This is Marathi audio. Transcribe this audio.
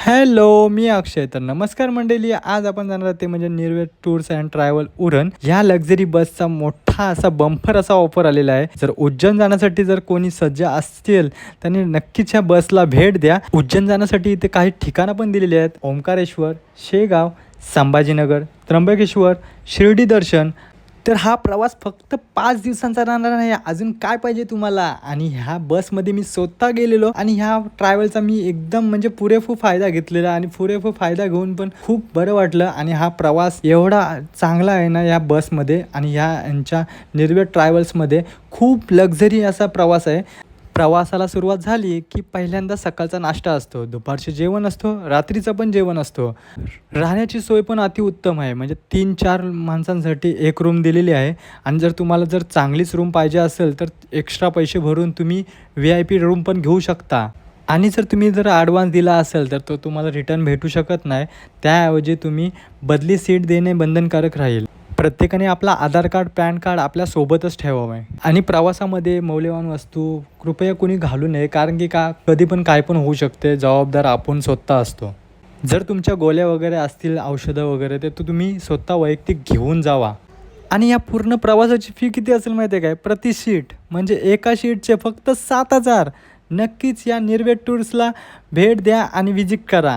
हॅलो, मी अक्षय. तर नमस्कार मंडळी. आज आपण जाणार आहोत ते म्हणजे निर्वेद टूर्स अँड ट्रॅव्हल उरण या लक्झरी बसचा मोठा असा बंपर असा ऑफर आलेला आहे. जर उज्जैन जाण्यासाठी जर कोणी सज्ज असतील त्यांनी नक्कीच ह्या बसला भेट द्या. उज्जैन जाण्यासाठी इथे काही ठिकाणं पण दिलेली आहेत. ओंकारेश्वर, शेगाव, संभाजीनगर, त्र्यंबकेश्वर, शिर्डी दर्शन. तर हा प्रवास फक्त 5 दिवसांचा राहणार आहे. अजून काय पाहिजे तुम्हाला? आणि ह्या बसमध्ये मी स्वतः गेलेलो आणि ह्या ट्रॅव्हलचा मी एकदम म्हणजे पुरेपूर फायदा घेतलेला आणि पुरेपूर फायदा घेऊन पण खूप बरं वाटलं. आणि हा प्रवास एवढा चांगला आहे ना या बसमध्ये आणि ह्या यांच्या निर्वेद ट्रॅव्हल्समध्ये खूप लक्झरी असा प्रवास आहे. प्रवासाला सुरुवात झाली की पहिल्यांदा सकाळचा नाश्ता असतो, दुपारचे जेवण असतो, रात्रीचं पण जेवण असतो. राहण्याची सोय पण अतिउत्तम आहे. म्हणजे 3-4 माणसांसाठी एक रूम दिलेली आहे. आणि जर तुम्हाला जर चांगलीच रूम पाहिजे असेल तर एक्स्ट्रा पैसे भरून तुम्ही VIP रूम पण घेऊ शकता. आणि जर तुम्ही ॲडव्हान्स दिला असेल तर तो तुम्हाला रिटर्न भेटू शकत नाही. त्याऐवजी तुम्ही बदली सीट देणे बंधनकारक राहील. प्रत्येकाने आपला आधार कार्ड, पॅन कार्ड आपल्या सोबतच ठेवावे. आणि प्रवासामध्ये मौल्यवान वस्तू कृपया कोणी घालू नये, कारण की कधी पण काय पण होऊ शकते. जबाबदार आपण स्वतः असतो. जर तुमच्या गोळ्या वगैरे असतील, औषधं वगैरे, ते तुम्ही स्वतः वैयक्तिक घेऊन जावा. आणि या पूर्ण प्रवासाची फी किती असेल माहिती आहे काय? प्रति सीट म्हणजे एका सीटचे फक्त 7,000. नक्कीच या निर्वेद टूर्सला भेट द्या आणि विजिट करा.